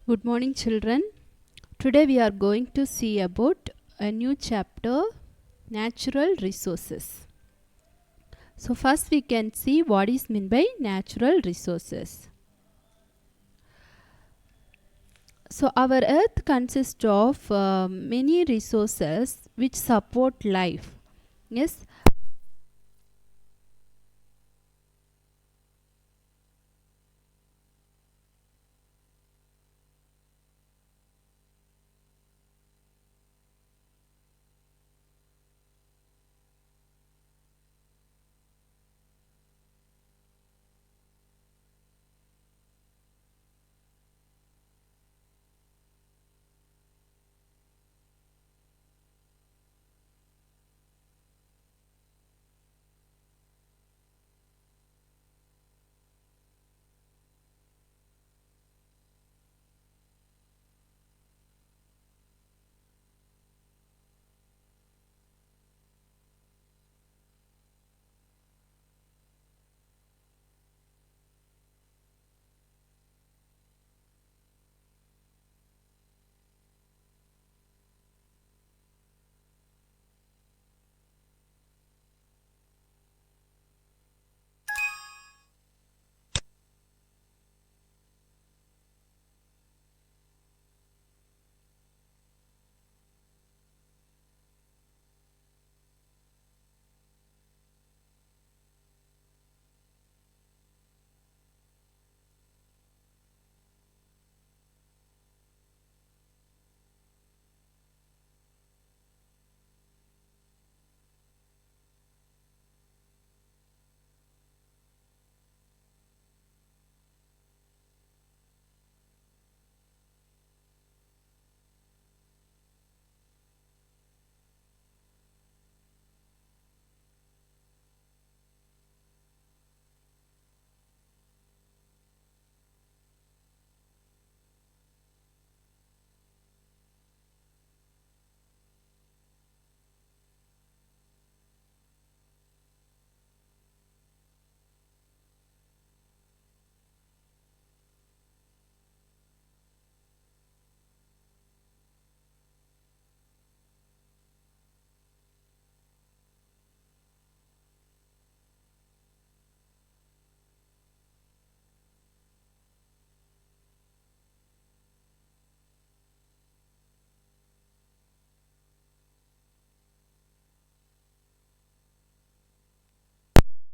Good morning, children. Today we are going to see about a new chapter, natural resources. So first we can see what is meant by natural resources. So our earth consists of many resources which support life. Yes,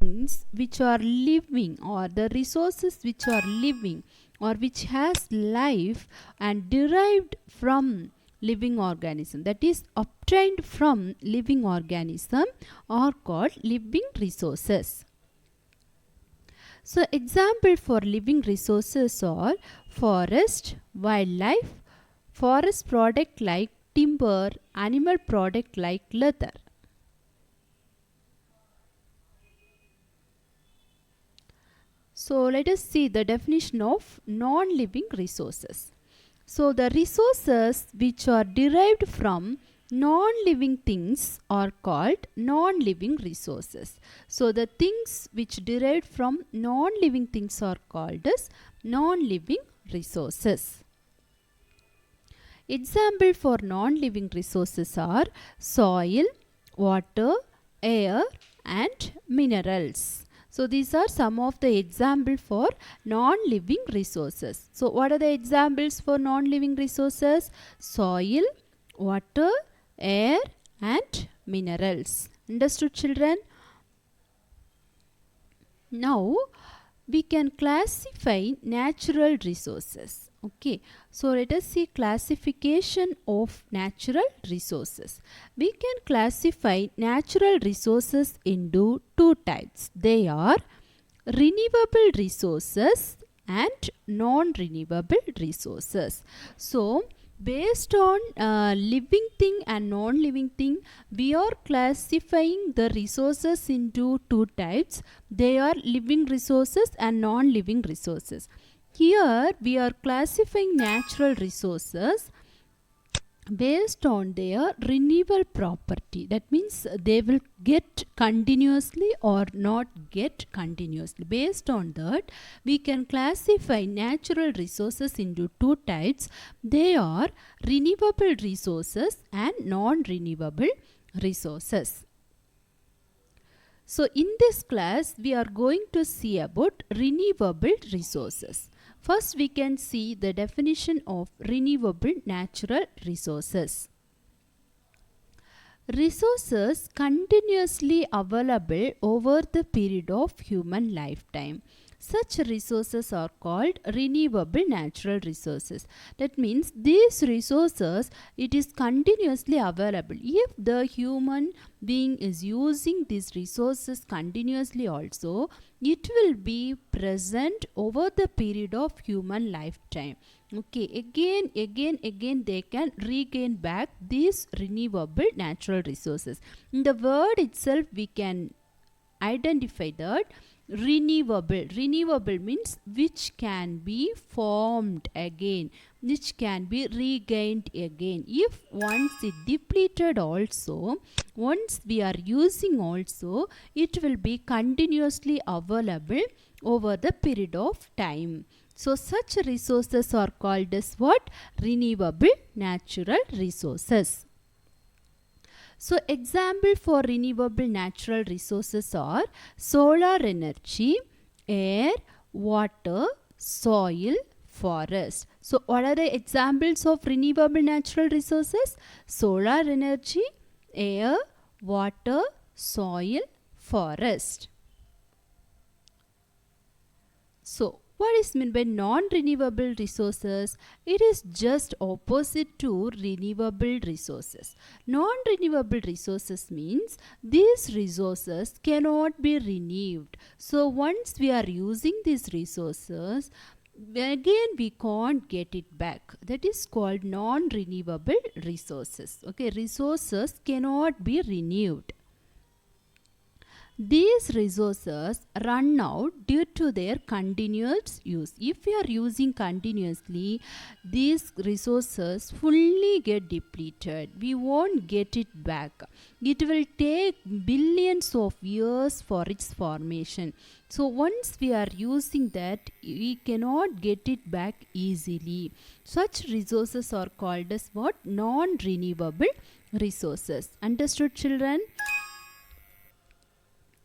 things which are living or the resources which are living or which has life and derived from living organism, that is obtained from living organism, are called living resources. So example for living resources are forest, wildlife, forest product like timber, animal product like leather. So let us see the definition of non-living resources. So the resources which are derived from non-living things are called non-living resources. So the things which derived from non-living things are called as non-living resources. Example for non-living resources are soil, water, air and minerals. So these are some of the examples for non-living resources. So what are the examples for non-living resources? Soil, water, air and minerals. Understood, children? Now we can classify natural resources. Okay, so let us see classification of natural resources. We can classify natural resources into two types. They are renewable resources and non-renewable resources. So based on living thing and non-living thing, we are classifying the resources into two types. They are living resources and non-living resources. Here we are classifying natural resources based on their renewable property. That means they will get continuously or not get continuously. Based on that, we can classify natural resources into two types. They are renewable resources and non-renewable resources. So in this class, we are going to see about renewable resources. First, we can see the definition of renewable natural resources. Resources continuously available over the period of human lifetime. Such resources are called renewable natural resources. That means these resources, it is continuously available. If the human being is using these resources continuously also, it will be present over the period of human lifetime. Okay, again they can regain back these renewable natural resources. In the word itself, we can identify that renewable means which can be formed again, which can be regained again. If once it depleted also, once we are using also, it will be continuously available over the period of time. So such resources are called as what? Renewable natural resources. So example for renewable natural resources are solar energy, air, water, soil, forest. So what are the examples of renewable natural resources? Solar energy, air, water, soil, forest. So what is meant by non-renewable resources? It is just opposite to renewable resources. Non-renewable resources means these resources cannot be renewed. So once we are using these resources, again we can't get it back. That is called non-renewable resources. Okay, resources cannot be renewed. These resources run out due to their continuous use. If we are using continuously, these resources fully get depleted. We won't get it back. It will take billions of years for its formation. So once we are using that, we cannot get it back easily. Such resources are called as what? Non-renewable resources. Understood, children?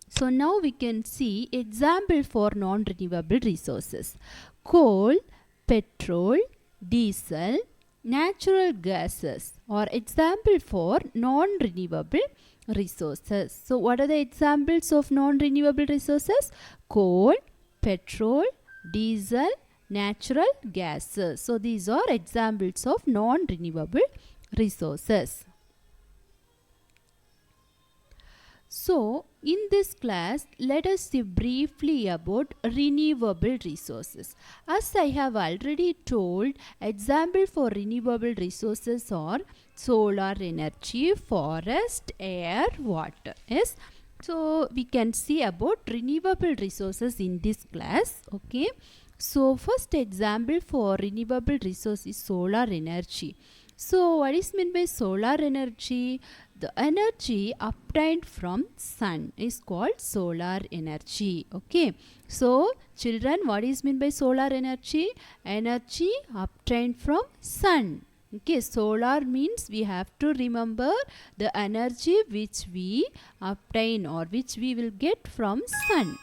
So now we can see example for non-renewable resources. Coal, petrol, diesel, natural gases are example for non-renewable resources. So what are the examples of non-renewable resources? Coal, petrol, diesel, natural gases. So these are examples of non-renewable resources. So, in this class, let us see briefly about renewable resources. As I have already told, example for renewable resources are solar energy, forest, air, water. Yes. So, we can see about renewable resources in this class. Okay. So, first example for renewable resource is solar energy. So, what is meant by solar energy? The energy obtained from sun is called solar energy. Okay. So, children, what is meant by solar energy? Energy obtained from sun. Okay. Solar means we have to remember the energy which we obtain or which we will get from sun.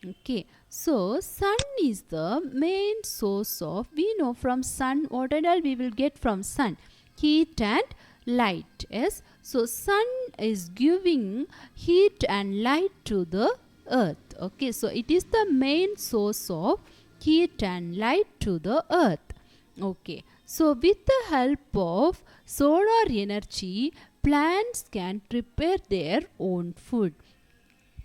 Okay. So, sun is the main source of, we know from sun, what and all we will get from sun? Heat and light. Yes. So sun is giving heat and light to the earth. Okay. So it is the main source of heat and light to the earth. Okay. So with the help of solar energy, plants can prepare their own food.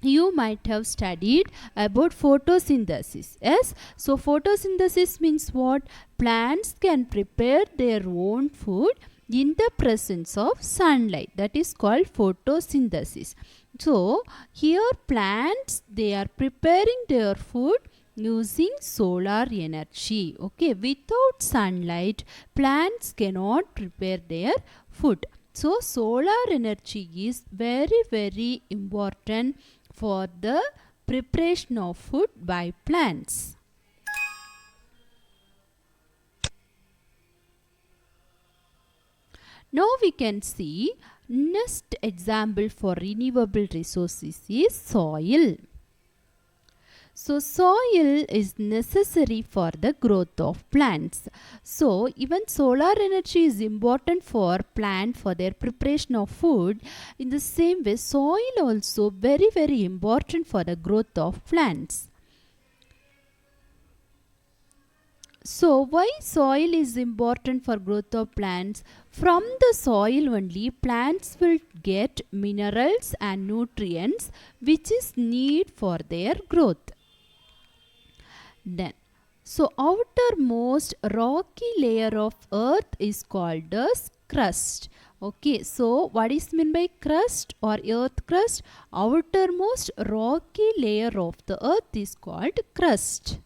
You might have studied about photosynthesis. Yes. So photosynthesis means what? Plants can prepare their own food in the presence of sunlight. That is called photosynthesis. So here plants, they are preparing their food using solar energy. Okay. Without sunlight, plants cannot prepare their food. So solar energy is very very important for the preparation of food by plants. Now we can see next example for renewable resources is soil. So soil is necessary for the growth of plants. So even solar energy is important for plant for their preparation of food. In the same way, soil also very very important for the growth of plants. So why soil is important for growth of plants? From the soil only plants will get minerals and nutrients which is need for their growth. Then, so outermost rocky layer of earth is called as crust. Okay, so what is meant by crust or earth crust? Outermost rocky layer of the earth is called crust.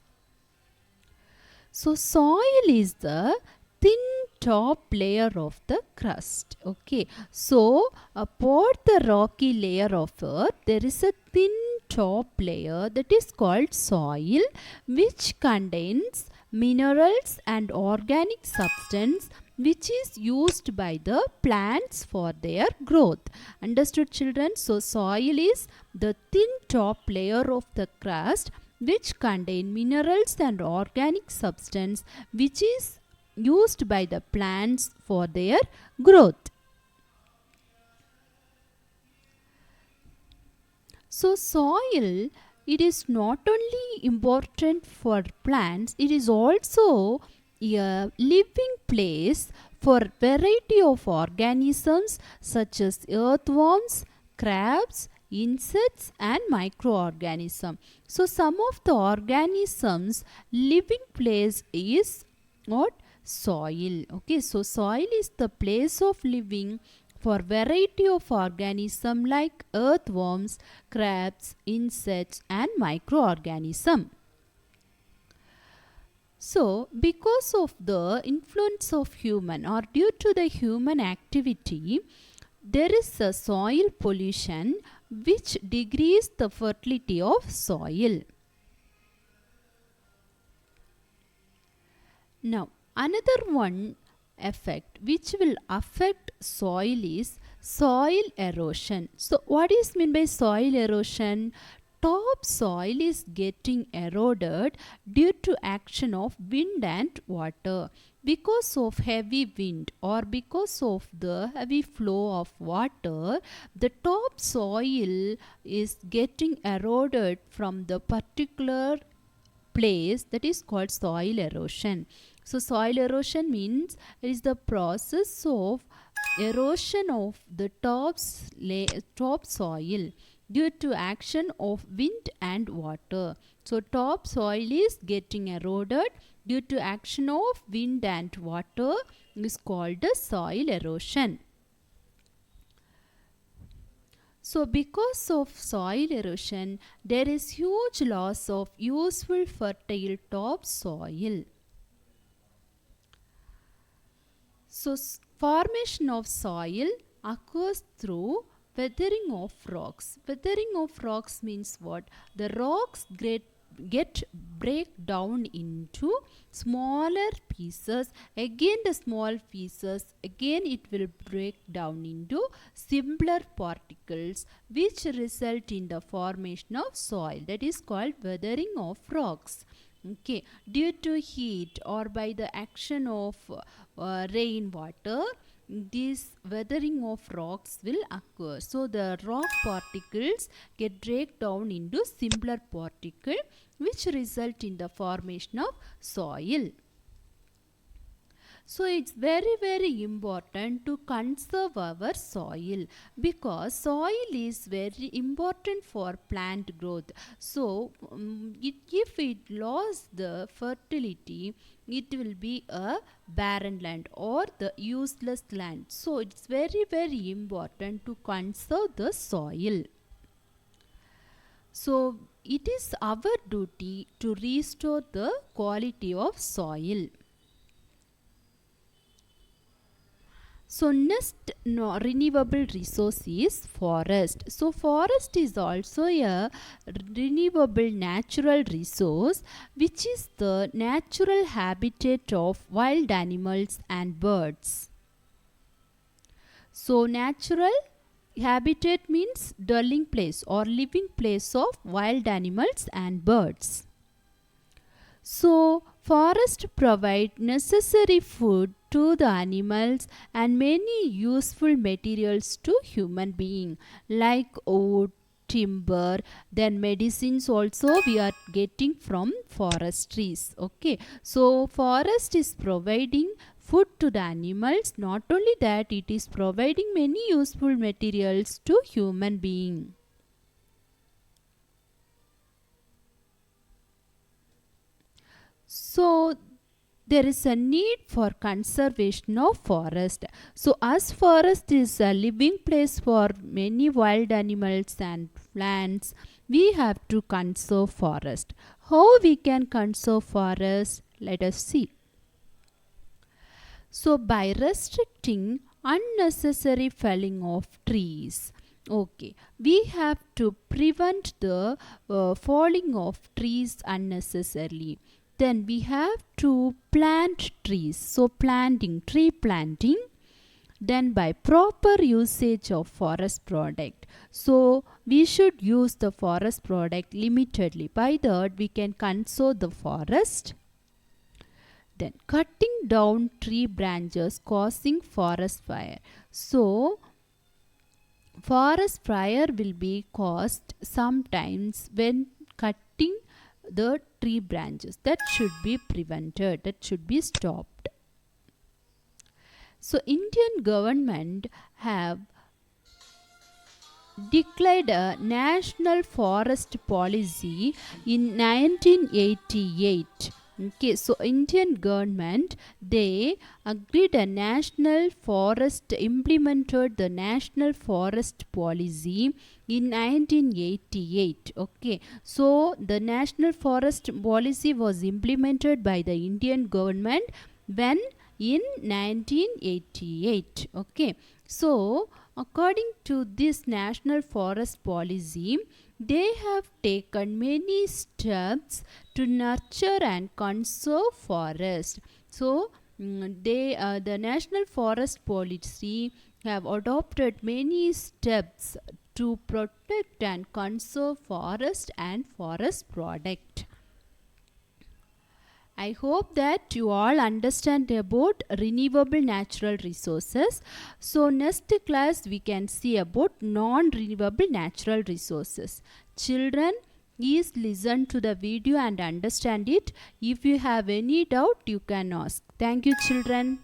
So soil is the thin top layer of the crust. Okay, so upon the rocky layer of earth there is a thin top layer that is called soil, which contains minerals and organic substance which is used by the plants for their growth. Understood, children? So soil is the thin top layer of the crust which contain minerals and organic substance which is used by the plants for their growth. So soil, it is not only important for plants, it is also a living place for variety of organisms such as earthworms, crabs, insects and microorganisms. So some of the organisms living place is what? Soil. Okay, so soil is the place of living for variety of organisms like earthworms, crabs, insects and microorganisms. So because of the influence of human or due to the human activity, there is a soil pollution which decreases the fertility of soil. Now another one effect which will affect soil is soil erosion. So what is meant by soil erosion? Top soil is getting eroded due to action of wind and water. Because of heavy wind or because of the heavy flow of water, the top soil is getting eroded from the particular place, that is called soil erosion. So soil erosion means it is the process of erosion of the top soil due to action of wind and water. So top soil is getting eroded due to action of wind and water is called soil erosion. So because of soil erosion, there is huge loss of useful fertile top soil. So formation of soil occurs through weathering of rocks. Weathering of rocks means what? The rocks get break down into smaller pieces. Again the small pieces, again it will break down into simpler particles which result in the formation of soil. That is called weathering of rocks. Okay, due to heat or by the action of rainwater, this weathering of rocks will occur. So the rock particles get break down into simpler particles which result in the formation of soil. So it's very very important to conserve our soil because soil is very important for plant growth. So if it lost the fertility, it will be a barren land or the useless land. So it's very very important to conserve the soil. So it is our duty to restore the quality of soil. So next renewable resource is forest. So forest is also a renewable natural resource which is the natural habitat of wild animals and birds. So natural habitat means dwelling place or living place of wild animals and birds. So forests provide necessary food to the animals and many useful materials to human being like wood, timber, then medicines also we are getting from forest trees. Okay, so forest is providing food to the animals. Not only that, it is providing many useful materials to human being. So there is a need for conservation of forest. So as forest is a living place for many wild animals and plants, we have to conserve forest. How we can conserve forest? Let us see. So by restricting unnecessary felling of trees. Okay, we have to prevent the falling of trees unnecessarily. Then we have to plant trees. So tree planting. Then by proper usage of forest product. So we should use the forest product limitedly. By that we can conserve the forest. Then cutting down tree branches causing forest fire. So forest fire will be caused sometimes when cutting the tree branches. That should be prevented, that should be stopped. So Indian government have declared a national forest policy in 1988. Okay, so Indian government, they agreed a national forest, implemented the national forest policy in 1988. Okay, so the national forest policy was implemented by the Indian government when in 1988. Okay, so according to this national forest policy, they have taken many steps to nurture and conserve forest. So the national forest policy have adopted many steps to protect and conserve forest and forest product. I hope that you all understand about renewable natural resources. So next class we can see about non-renewable natural resources. Children, please listen to the video and understand it. If you have any doubt, you can ask. Thank you, children.